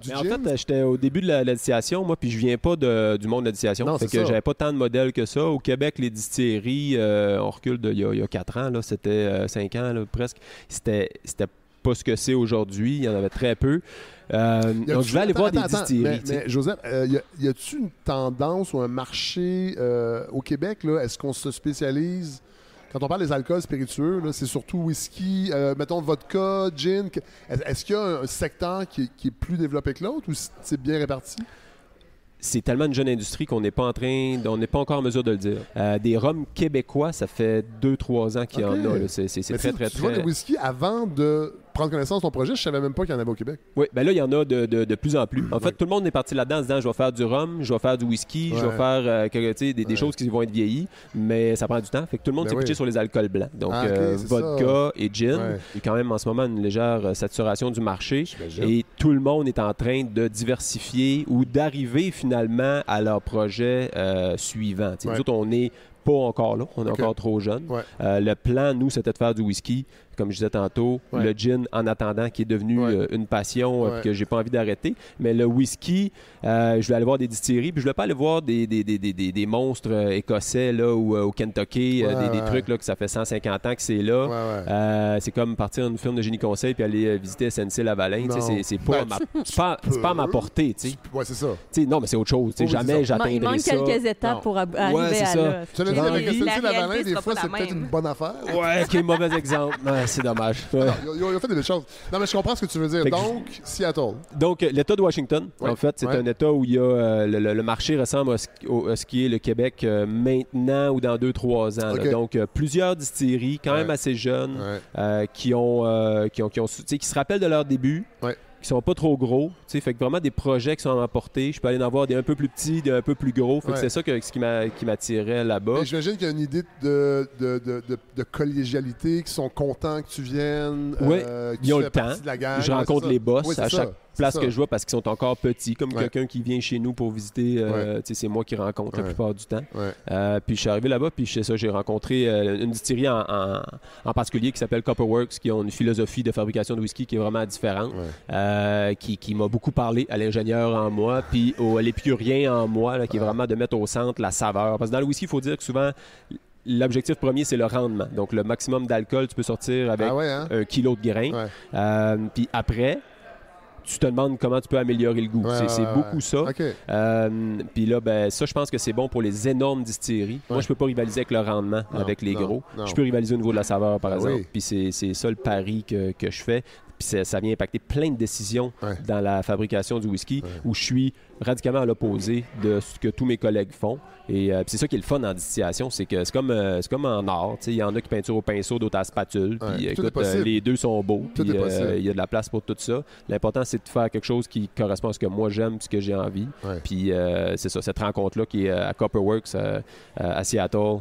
Mais en fait, j'étais au début de la distillation, moi, puis je viens pas du monde de la distillation. Fait que j'avais pas tant de modèles que ça. Au Québec, les distilleries, on recule d'il y a 4 ans, là, c'était 5 ans là, presque. C'était pas ce que c'est aujourd'hui. Il y en avait très peu. Donc, je vais aller voir des distilleries. Mais Joseph, y a-t-il une tendance ou un marché au Québec? Là, est-ce qu'on se spécialise... Quand on parle des alcools spiritueux, là, c'est surtout whisky, mettons vodka, gin. Est-ce qu'il y a un secteur qui est plus développé que l'autre ou c'est bien réparti? C'est tellement une jeune industrie qu'on n'est pas encore en mesure de le dire. Des rhums québécois, ça fait 2-3 ans qu'il y en a. Là. C'est très... Tu vois, le whisky, avant de prendre connaissance de ton projet, je savais même pas qu'il y en avait au Québec. Oui, bien là, il y en a de plus en plus. En fait, tout le monde est parti là-dedans en se disant, je vais faire du rhum, je vais faire du whisky, je vais faire des choses qui vont être vieillies, mais ça prend du temps. Fait que tout le monde s'est pitché sur les alcools blancs. Donc, vodka et gin. Il y a quand même en ce moment une légère saturation du marché. Et tout le monde est en train de diversifier ou d'arriver finalement à leur projet suivant. Nous autres, on n'est pas encore là. On est encore trop jeunes. Le plan, nous, c'était de faire du whisky, comme je disais tantôt, le gin en attendant, qui est devenu une passion que j'ai pas envie d'arrêter. Mais le whisky, je vais aller voir des distilleries, puis je vais pas aller voir des monstres écossais là, ou au Kentucky, des trucs là, que ça fait 150 ans que c'est là. C'est comme partir d'une firme de génie conseil puis aller visiter SNC-Lavalin. C'est pas à ma portée. Oui, c'est ça. Non, mais c'est autre chose. Jamais j'atteindrai ça. Il manque quelques étapes pour arriver à là. Tu l'as dit avec SNC-Lavalin, des fois, c'est peut-être une bonne affaire. Ouais, quel mauvais exemple. C'est dommage. Ils ont fait des belles choses. Non, mais je comprends ce que tu veux dire. Donc, Seattle. Donc, l'État de Washington, en fait, c'est un État où il y a le marché ressemble à ce qui est le Québec maintenant ou dans 2-3 ans. Là. Donc, plusieurs distilleries, quand même assez jeunes, qui se rappellent de leur début. Qui sont pas trop gros, fait que vraiment des projets qui sont à ma portée. Je peux aller en voir des un peu plus petits, des un peu plus gros. Fait que c'est ça qui m'attirait là-bas. J'imagine qu'il y a une idée de collégialité, qui sont contents que tu viennes. Oui, ils ont le temps. De la gang. Je rencontre les boss à chaque place que je vois parce qu'ils sont encore petits, comme quelqu'un qui vient chez nous pour visiter. C'est moi qui rencontre la plupart du temps. Puis je suis arrivé là-bas, puis j'ai rencontré une distillerie en particulier qui s'appelle Copperworks, qui ont une philosophie de fabrication de whisky qui est vraiment différente. Qui m'a beaucoup parlé à l'ingénieur en moi, puis à l'épicurien en moi, là, qui est vraiment de mettre au centre la saveur. Parce que dans le whisky, il faut dire que souvent, l'objectif premier, c'est le rendement. Donc, le maximum d'alcool, tu peux sortir avec 1 kilo de grains. Puis après, tu te demandes comment tu peux améliorer le goût. C'est beaucoup ça. Puis là, ça, je pense que c'est bon pour les énormes distilleries. Moi, je peux pas rivaliser avec le rendement avec les gros. Je peux rivaliser au niveau de la saveur, par exemple. Puis c'est ça le pari que je fais. Puis ça vient impacter plein de décisions dans la fabrication du whisky où je suis radicalement à l'opposé de ce que tous mes collègues font. Et c'est ça qui est le fun en distillation, c'est que c'est comme en art. Il y en a qui peinturent au pinceau, d'autres à la spatule. Puis écoute, les deux sont beaux. Puis il y a de la place pour tout ça. L'important, c'est de faire quelque chose qui correspond à ce que moi j'aime, ce que j'ai envie. Puis c'est ça, cette rencontre-là qui est à Copperworks, à Seattle.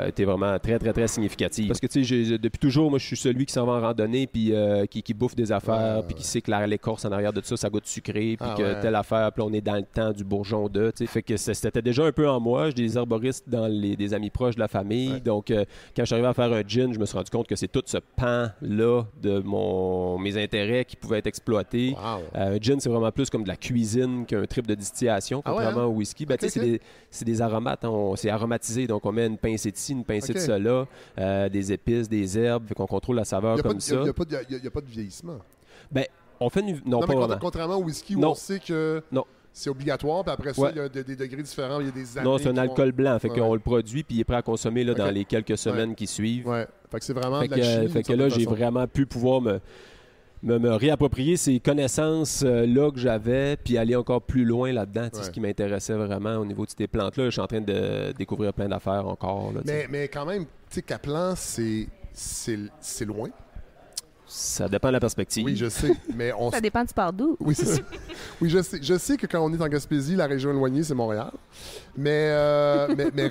Était vraiment très, très, très significative. Parce que, tu sais, depuis toujours, moi, je suis celui qui s'en va en randonnée, puis qui bouffe des affaires, puis qui sait que l'écorce en arrière de ça goûte sucré, puis que telle affaire, puis on est dans le temps du bourgeon de, tu sais. Fait que c'était déjà un peu en moi. J'ai des herboristes dans des amis proches de la famille. Donc, quand je suis arrivé à faire un gin, je me suis rendu compte que c'est tout ce pan-là de mes intérêts qui pouvaient être exploités. Un gin, c'est vraiment plus comme de la cuisine qu'un trip de distillation, contrairement au whisky. Ben, tu sais, c'est des aromates, c'est aromatisé, donc on met une pincée de ci, une pincée de cela, des épices, des herbes, fait qu'on contrôle la saveur comme ça. Il n'y a pas de vieillissement. Ben, on fait une... Non, pas vraiment. Contrairement au whisky où on sait que c'est obligatoire, puis après ça, il y a des degrés différents, il y a des années. Non, c'est un alcool blanc, fait qu'on le produit, puis il est prêt à consommer là, dans les quelques semaines qui suivent. Fait que c'est vraiment de la chimie. Fait que là, j'ai vraiment pu pouvoir me réapproprier ces connaissances-là que j'avais, puis aller encore plus loin là-dedans, ce qui m'intéressait vraiment au niveau de ces plantes-là. Je suis en train de découvrir plein d'affaires encore. Là, mais quand même, tu sais, Caplan, c'est loin. Ça dépend de la perspective. Oui, je sais, mais ça dépend du pars d'où. Oui, c'est ça. Oui, je sais que quand on est en Gaspésie, la région éloignée, c'est Montréal. Mais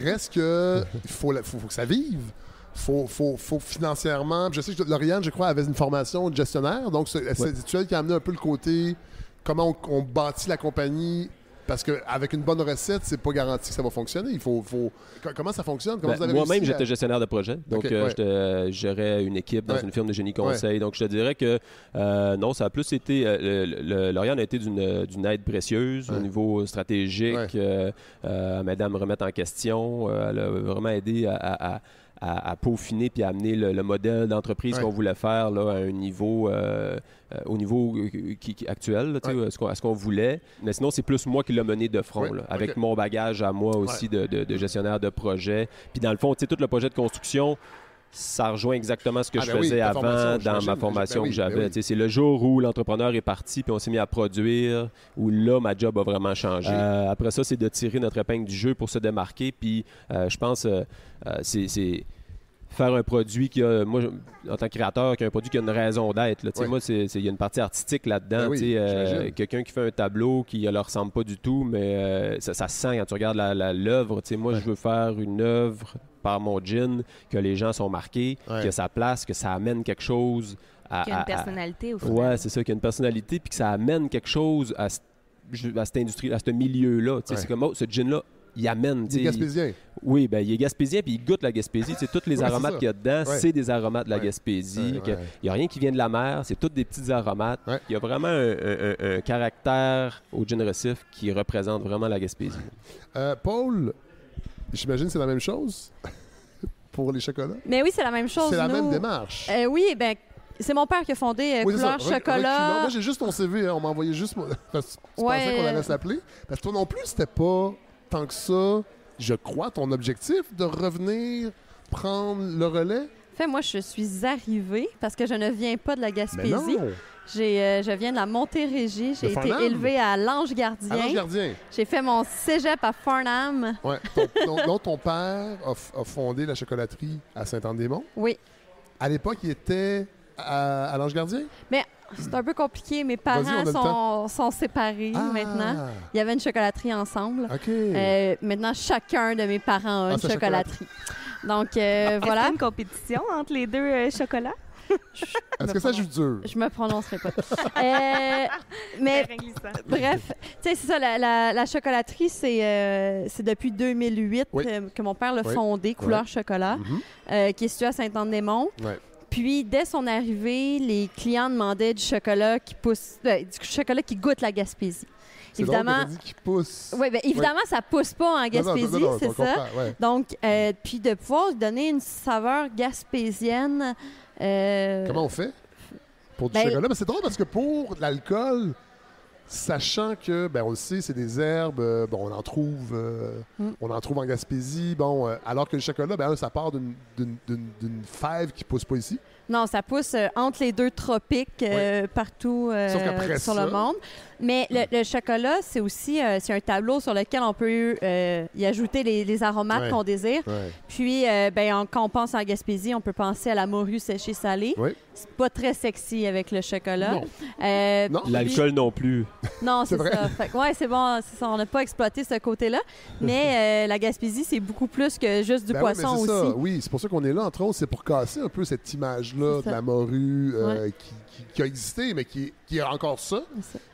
reste que faut que ça vive. Faut financièrement... Je sais que Lauriane, je crois, avait une formation de gestionnaire. Donc, c'est elle qui a amené un peu le côté... Comment on bâtit la compagnie Parce qu'avec une bonne recette, c'est pas garanti que ça va fonctionner. Il faut... Comment ça fonctionne? Comment vous avez moi-même, j'étais gestionnaire de projet. Donc, je gérais une équipe dans une firme de génie conseil. Donc, je te dirais que non, ça a plus été... Lauriane a été d'une aide précieuse au niveau stratégique, à m'aider à me remettre en question. Elle a vraiment aidé à peaufiner puis à amener le modèle d'entreprise qu'on voulait faire là, à un niveau, au niveau actuel, à ce qu'on voulait. Mais sinon, c'est plus moi qui l'ai mené de front, là, avec mon bagage à moi aussi de gestionnaire de projet. Puis dans le fond, tout le projet de construction, ça rejoint exactement ce que je faisais avant dans ma formation que j'avais. C'est le jour où l'entrepreneur est parti puis on s'est mis à produire, où là, ma job a vraiment changé. Après ça, c'est de tirer notre épingle du jeu pour se démarquer. Puis je pense c'est faire un produit qui a, moi, en tant que créateur, qui a un produit qui a une raison d'être. Moi, il y a une partie artistique là-dedans. Quelqu'un qui fait un tableau qui ne leur ressemble pas du tout, mais ça se sent quand tu regardes l'œuvre. Moi, je veux faire une œuvre par mon gin, que les gens sont marqués, que ça place, que ça amène quelque chose qu'il y a une personnalité au final. Oui, c'est ça, qu'il y a une personnalité, puis que ça amène quelque chose à cette industrie, à ce milieu-là. C'est comme, ce gin-là, il amène... Il est gaspésien. Oui, ben il est gaspésien, puis il goûte la Gaspésie. Tous les aromates qu'il y a dedans, c'est des aromates de la Gaspésie. Il n'y a rien qui vient de la mer, c'est tous des petits aromates. Il y a vraiment un caractère au gin récif qui représente vraiment la Gaspésie. Paul, j'imagine que c'est la même chose pour les chocolats? Mais oui, c'est la même chose. C'est la même démarche. Oui, ben c'est mon père qui a fondé Couleur Chocolat. Moi, j'ai juste ton CV. On m'a envoyé juste... Parce que tu pensais qu'on allait s'appeler. Parce que toi non plus, c'était pas tant que ça, je crois, ton objectif de revenir prendre le relais. Moi, je suis arrivée parce que je ne viens pas de la Gaspésie. Je viens de la Montérégie. J'ai été élevée à l'Ange-Gardien. J'ai fait mon cégep à Farnham. Oui. Donc, ton père a fondé la chocolaterie à Saint-Anne-des-Monts. Oui. À l'époque, il était à l'Ange-Gardien? Mais c'est un peu compliqué. Mes parents sont séparés maintenant. Il y avait une chocolaterie ensemble. Maintenant, chacun de mes parents a une chocolaterie. Donc, voilà. Est-ce qu'il y a une compétition entre les deux chocolats? Est-ce que ça joue dur? Je me prononcerai pas. Mais bref, c'est ça, la chocolaterie, c'est depuis 2008 que mon père l'a fondée, Couleur Chocolat, qui est située à Saint-Anne-des-Monts. Puis, dès son arrivée, les clients demandaient du chocolat qui pousse, du chocolat qui goûte la Gaspésie. C'est évidemment, drôle, qui pousse. Oui, bien évidemment, ça pousse pas en Gaspésie, c'est ça. Donc, puis de pouvoir donner une saveur gaspésienne. Comment on fait pour du chocolat? Ben, c'est drôle parce que pour l'alcool, sachant que, on le sait, c'est des herbes, on en trouve en Gaspésie, alors que le chocolat, ça part d'une fève qui pousse pas ici. Non, ça pousse entre les deux tropiques partout sur le monde. Mais le chocolat, c'est aussi c'est un tableau sur lequel on peut y ajouter les aromates qu'on désire. Puis, quand on pense en Gaspésie, on peut penser à la morue séchée salée. C'est pas très sexy avec le chocolat. Non. L'alcool non plus. Non, c'est ça. C'est bon, c'est ça. On n'a pas exploité ce côté-là. Mais la Gaspésie, c'est beaucoup plus que juste du poisson aussi. Ça. Oui, c'est pour ça qu'on est là, entre autres. C'est pour casser un peu cette image-là de la morue qui a existé, mais qui est encore ça,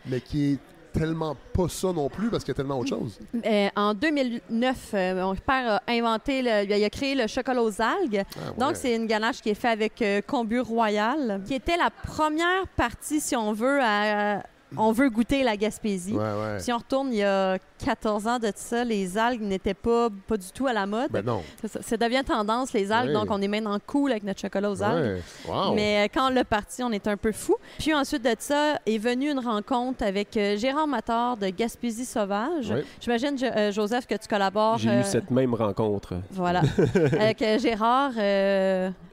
mais qui est tellement pas ça non plus parce qu'il y a tellement autre chose. En 2009, mon père a inventé, il a créé le chocolat aux algues. Donc, c'est une ganache qui est faite avec Combu Royal, qui était la première partie, si on veut, on veut goûter la Gaspésie. Si on retourne il y a 14 ans de ça, les algues n'étaient pas du tout à la mode. Non. Ça devient tendance, les algues, donc on est maintenant cool avec notre chocolat aux algues. Mais quand on l'a parti, on était un peu fou. Puis ensuite de ça, est venue une rencontre avec Gérard Mator de Gaspésie Sauvage. J'imagine, Joseph, que tu collabores. J'ai eu cette même rencontre. Voilà. Avec Gérard...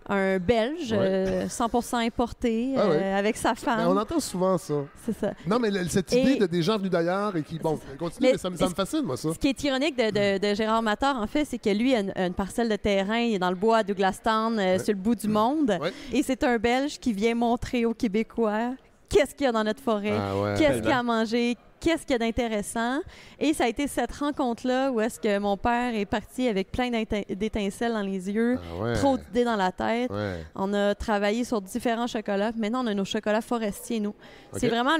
un Belge, 100% importé, avec sa femme. Mais on entend souvent ça. C'est ça. Non, mais cette idée de des gens venus d'ailleurs et qui... continue, mais ça me fascine, moi, ça. Ce qui est ironique de Gérard Mator, en fait, c'est que lui a une parcelle de terrain, il est dans le bois à Douglastown, sur le bout du monde. Et c'est un Belge qui vient montrer aux Québécois qu'est-ce qu'il y a dans notre forêt, qu'est-ce qu'il y a à manger, qu'est-ce qu'il y a d'intéressant. Et ça a été cette rencontre-là où est-ce que mon père est parti avec plein d'étincelles dans les yeux, trop d'idées dans la tête. On a travaillé sur différents chocolats. Maintenant, on a nos chocolats forestiers, nous. C'est vraiment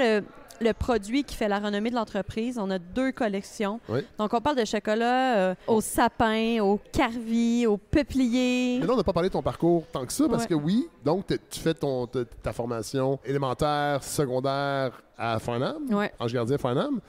le produit qui fait la renommée de l'entreprise. On a 2 collections. Oui. Donc, on parle de chocolat au sapin, au carvi, au peuplier. Mais là, on n'a pas parlé de ton parcours tant que ça, parce que oui, donc tu fais ta formation élémentaire, secondaire à Farnham, Ange Gardien Farnham.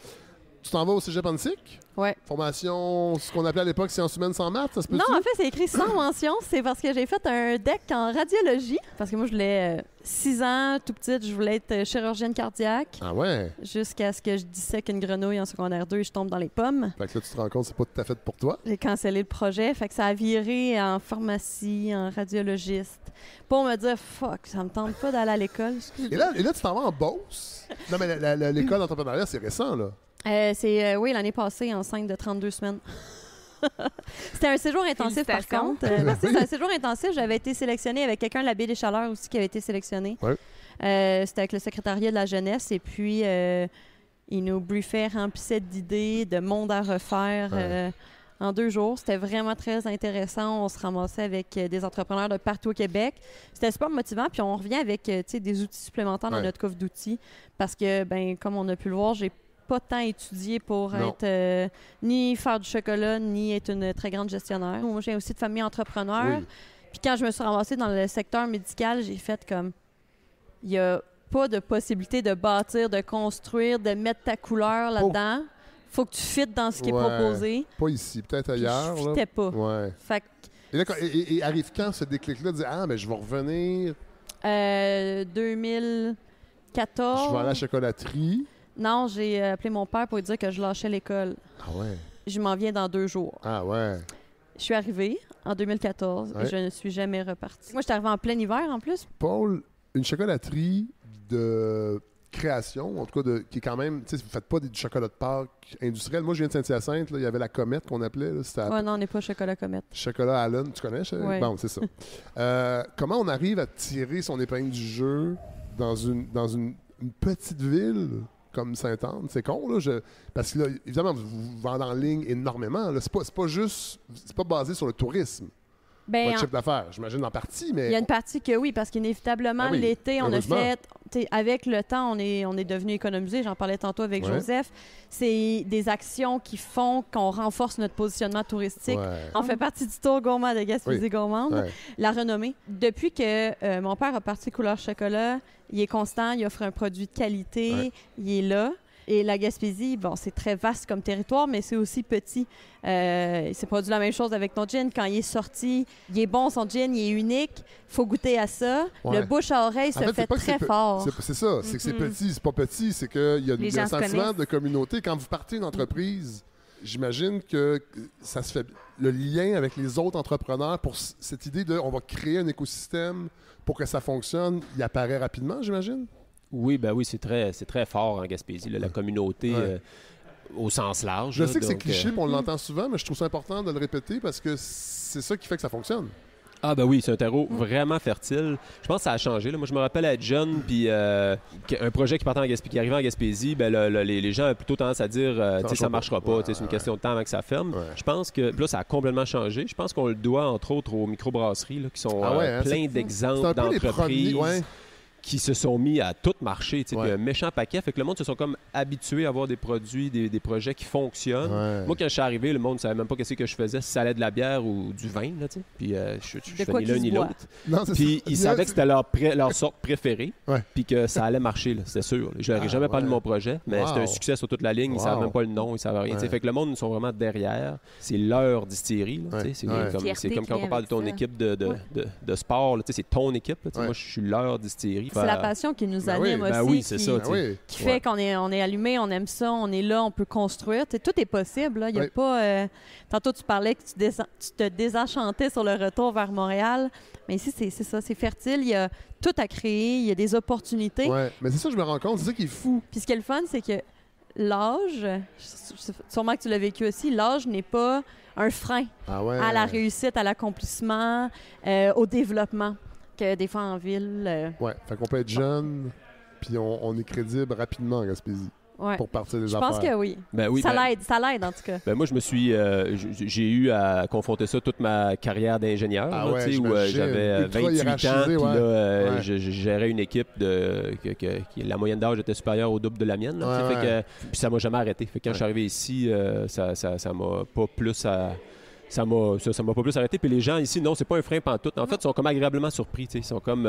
Tu t'en vas au Cégep Antique? Oui. Formation, ce qu'on appelait à l'époque sciences humaines sans maths, ça se peut-tu? Non, en fait, c'est écrit sans mention. C'est parce que j'ai fait un DEC en radiologie. Parce que moi, je voulais 6 ans, tout petite, je voulais être chirurgienne cardiaque. Ah ouais? Jusqu'à ce que je dissèque une grenouille en secondaire 2 et je tombe dans les pommes. Fait que là, tu te rends compte que c'est pas tout à fait pour toi. J'ai cancellé le projet. Fait que ça a viré en pharmacie, en radiologiste. Pour me dire, fuck, ça me tente pas d'aller à l'école. Et là, tu t'en vas en Beauce? Non, mais l'école d'entrepreneuriat, c'est récent, là. Oui, l'année passée, enceinte de 32 semaines. C'était un séjour intensif, par contre. Merci, c'est un séjour intensif. J'avais été sélectionnée avec quelqu'un de la Baie des Chaleurs aussi qui avait été sélectionné. Ouais. C'était avec le secrétariat de la jeunesse. Et puis, il nous briefait, remplissait d'idées, de monde à refaire en 2 jours. C'était vraiment très intéressant. On se ramassait avec des entrepreneurs de partout au Québec. C'était super motivant. Puis, on revient avec des outils supplémentaires dans notre coffre d'outils. Parce que, comme on a pu le voir, j'ai pas tant étudié pour être ni faire du chocolat, ni être une très grande gestionnaire. Moi, j'ai aussi de famille entrepreneur. Oui. Puis quand je me suis ramassée dans le secteur médical, j'ai fait comme... Il n'y a pas de possibilité de bâtir, de construire, de mettre ta couleur là-dedans. Faut que tu fites dans ce qui est proposé. Pas ici, peut-être ailleurs. Puis je fitais pas. Ouais. Fait que... Et là, arrive quand ce déclic-là de dire « Ah, mais je vais revenir... » 2014. Je vais aller à la chocolaterie. Non, j'ai appelé mon père pour lui dire que je lâchais l'école. Ah ouais? Je m'en viens dans 2 jours. Ah ouais? Je suis arrivée en 2014 et je ne suis jamais repartie. Moi, je suis arrivée en plein hiver en plus. Paul, une chocolaterie de création, en tout cas, qui est quand même... Tu sais, vous ne faites pas du chocolat de Pâques industriel. Moi, je viens de Saint-Hyacinthe. Il y avait la Comète qu'on appelait. Ouais, non, on n'est pas chocolat Comète. Chocolat Allen, tu connais? Ouais. Bon, c'est ça. Comment on arrive à tirer son épingle du jeu dans une petite ville comme Sainte-Anne? C'est con, là. Parce que, là, évidemment, vous vendez en ligne énormément. Là. C'est pas juste... C'est pas basé sur le tourisme. Votre chiffre d'affaires, j'imagine, en partie, mais... Il y a une partie que oui, parce qu'inévitablement, l'été, on a fait... Avec le temps, on est devenu économisé. J'en parlais tantôt avec Joseph. C'est des actions qui font qu'on renforce notre positionnement touristique. On fait partie du Tour gourmand de Gaspésie gourmande. La renommée. Depuis que mon père a parti Couleur Chocolat, il est constant, il offre un produit de qualité, il est là. Et la Gaspésie, bon, c'est très vaste comme territoire, mais c'est aussi petit. C'est produit la même chose avec notre gin. Quand il est sorti, il est bon, son gin, il est unique. Il faut goûter à ça. Le bouche à oreille se fait très fort. C'est ça, c'est que c'est petit. C'est pas petit, c'est qu'il y a un sentiment de communauté. Quand vous partez d'une entreprise, j'imagine que ça se fait le lien avec les autres entrepreneurs pour cette idée de on va créer un écosystème pour que ça fonctionne, il apparaît rapidement, j'imagine? Oui, ben oui, c'est très fort en Gaspésie, là, la communauté au sens large. Je sais que c'est cliché, on l'entend souvent, mais je trouve ça important de le répéter parce que c'est ça qui fait que ça fonctionne. Ah ben oui, c'est un terreau vraiment fertile. Je pense que ça a changé. Là. Moi, je me rappelle être jeune, puis un projet qui partait en Gaspésie, qui arrivait en Gaspésie, ben, les gens avaient plutôt tendance à dire ça marchera pas, c'est une question de temps avant que ça ferme. Je pense que là, ça a complètement changé. Je pense qu'on le doit, entre autres, aux microbrasseries là, qui sont plein d'exemples d'entreprises qui se sont mis à tout marcher. Puis un méchant paquet. Fait que le monde se sont comme habitués à avoir des produits, des projets qui fonctionnent. Moi, quand je suis arrivé, le monde ne savait même pas ce que je faisais, si ça allait de la bière ou du vin. Là, puis je fais ni l'un ni l'autre. Puis ils savaient que c'était leur sorte préférée, puis que ça allait marcher, c'est sûr. Je leur ai jamais parlé de mon projet, mais c'était un succès sur toute la ligne. Ils ne savaient même pas le nom, ils ne savaient rien. Fait que le monde, ils sont vraiment derrière. C'est leur distillerie. C'est comme quand on parle de ton équipe de sport. C'est ton équipe. Moi, je suis leur distillerie. C'est la passion qui nous anime aussi, qui fait qu'on est allumé, on aime ça, on est là, on peut construire. Tout est possible. Là. Il y a pas, tantôt, tu parlais que tu te désenchantais sur le retour vers Montréal. Mais ici, c'est ça, c'est fertile. Il y a tout à créer, il y a des opportunités. Oui, mais c'est ça, je me rends compte, c'est ça qui est fou. Puis ce qui est le fun, c'est que l'âge, sûrement que tu l'as vécu aussi, l'âge n'est pas un frein à la réussite, à l'accomplissement, au développement. Que des fois en ville. Ouais, fait qu'on peut être jeune, puis on est crédible rapidement en Gaspésie. pour partir des affaires. Je pense que oui. Ben oui, ça l'aide en tout cas. Ben moi, j'ai eu à confronter ça toute ma carrière d'ingénieur, où j'avais 28 ans, puis là, je gérais une équipe qui la moyenne d'âge était supérieure au double de la mienne. Puis ça m'a jamais arrêté. Fait que quand je suis arrivé ici, ça m'a pas plus ça m'a pas plus arrêté. Puis les gens ici, non, c'est pas un frein pantoute. En fait, ils sont comme agréablement surpris. Ils sont comme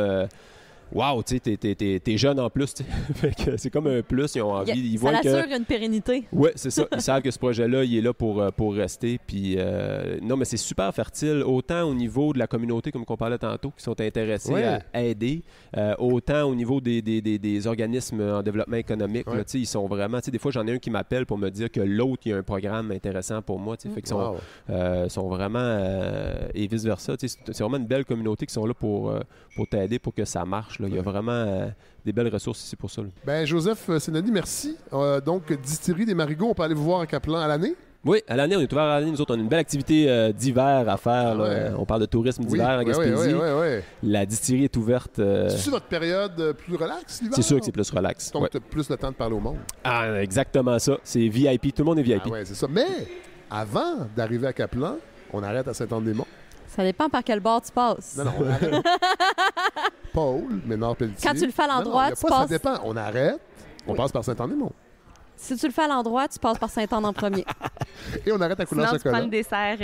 wow, tu sais, t'es jeune en plus. Fait que c'est comme un plus. Ils ont envie. Ça l'assure une pérennité. Oui, c'est ça. Ils savent que ce projet-là, il est là pour rester. Puis non, mais c'est super fertile, autant au niveau de la communauté, comme on parlait tantôt, qui sont intéressés à aider, autant au niveau des organismes en développement économique. Là, ils sont vraiment. Des fois, j'en ai un qui m'appelle pour me dire que l'autre, il y a un programme intéressant pour moi. Fait qu'ils sont vraiment. Et vice-versa. C'est vraiment une belle communauté qui sont là pour t'aider, pour que ça marche. Là. Il y a vraiment des belles ressources ici pour ça. Là. Ben, Joseph Sénadi, merci. Donc, Distillerie des Marigots, on peut aller vous voir à Caplan à l'année? Oui, à l'année, on est ouvert à l'année. Nous autres, on a une belle activité d'hiver à faire. On parle de tourisme d'hiver en Gaspésie. La distillerie est ouverte. C'est-tu votre période plus relax l'hiver? C'est sûr que c'est plus relax. Donc, plus le temps de parler au monde. Ah, exactement ça. C'est VIP. Tout le monde est VIP. Ah ouais, c'est ça. Mais avant d'arriver à Caplan, on arrête à Saint-Anne-des-Monts. Ça dépend par quel bord tu passes. Non, on arrête. Paul, mais Nord-Pelletier. Quand tu le fais à l'endroit, tu passes... Ça dépend. On arrête, on passe par Saint-Anne-des-Monts. Si tu le fais à l'endroit, tu passes par Saint-Anne en premier. Et on arrête à Couleur Chocolat. Sinon, tu prends le dessert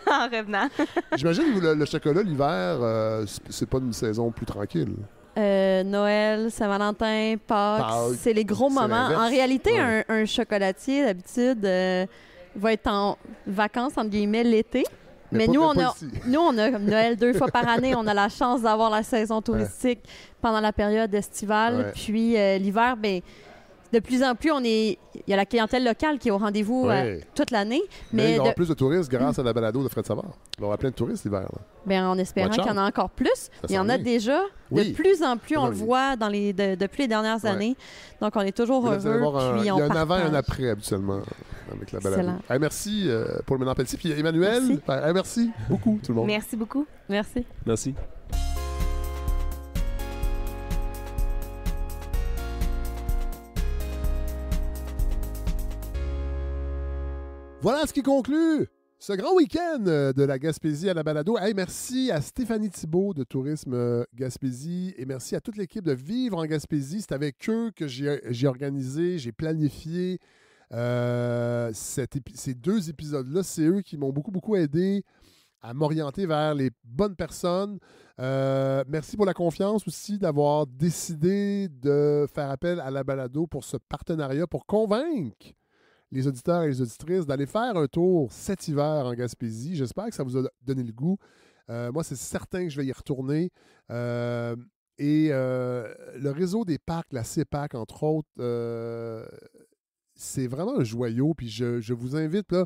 en revenant. J'imagine que le chocolat, l'hiver, c'est pas une saison plus tranquille. Noël, Saint-Valentin, Pâques, c'est les gros moments. En réalité, un chocolatier, d'habitude, va être en vacances, entre guillemets, l'été. Mais nous, on a comme Noël 2 fois par année. On a la chance d'avoir la saison touristique pendant la période estivale. Puis l'hiver, ben, de plus en plus, il y a la clientèle locale qui est au rendez-vous toute l'année. Mais il y aura plus de touristes grâce à la balado de Fred Savard. Il y aura plein de touristes l'hiver. Bien, en espérant qu'il y en a encore plus. Il y en a déjà. De plus en plus, on le voit depuis les dernières années. Donc, on est toujours heureux. Il y a un avant et un après, habituellement, avec la balado. Merci pour le Ménard-Pelletier. Puis Emmanuel, merci beaucoup, tout le monde. Merci beaucoup. Merci. Merci. Voilà ce qui conclut ce grand week-end de la Gaspésie à la balado. Hey, merci à Stéphanie Thibault de Tourisme Gaspésie et merci à toute l'équipe de Vivre en Gaspésie. C'est avec eux que j'ai organisé, j'ai planifié ces 2 épisodes-là. C'est eux qui m'ont beaucoup aidé à m'orienter vers les bonnes personnes. Merci pour la confiance aussi d'avoir décidé de faire appel à la balado pour ce partenariat, pour convaincre les auditeurs et les auditrices d'aller faire un tour cet hiver en Gaspésie. J'espère que ça vous a donné le goût. Moi, c'est certain que je vais y retourner. Et le réseau des parcs, la CEPAC, entre autres, c'est vraiment un joyau. Puis je vous invite, là,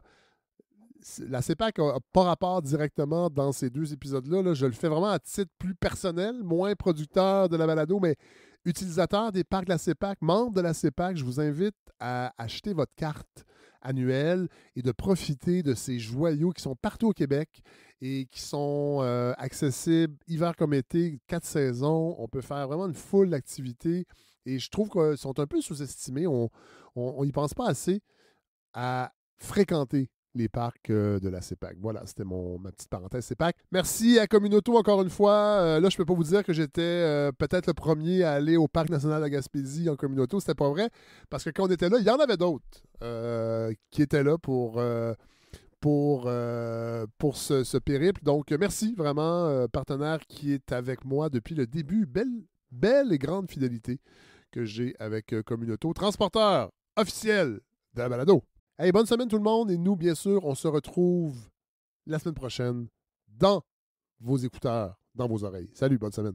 la CEPAC n'a pas rapport directement dans ces 2 épisodes-là. Là. Je le fais vraiment à titre plus personnel, moins producteur de la balado, mais utilisateurs des parcs de la CEPAC, membres de la CEPAC, je vous invite à acheter votre carte annuelle et de profiter de ces joyaux qui sont partout au Québec et qui sont accessibles hiver comme été, 4 saisons. On peut faire vraiment une foule d'activités et je trouve qu'ils sont un peu sous-estimés. On n'y pense pas assez à fréquenter les parcs de la CEPAC. Voilà, c'était ma petite parenthèse CEPAC. Merci à Communauto encore une fois. Là, je ne peux pas vous dire que j'étais peut-être le premier à aller au Parc national de la Gaspésie en Communauto. C'était pas vrai, parce que quand on était là, il y en avait d'autres qui étaient là pour ce périple. Donc, merci vraiment, partenaire qui est avec moi depuis le début. Belle et grande fidélité que j'ai avec Communauto. Transporteur officiel de la balado. Hey, bonne semaine tout le monde et nous, bien sûr, on se retrouve la semaine prochaine dans vos écouteurs, dans vos oreilles. Salut, bonne semaine.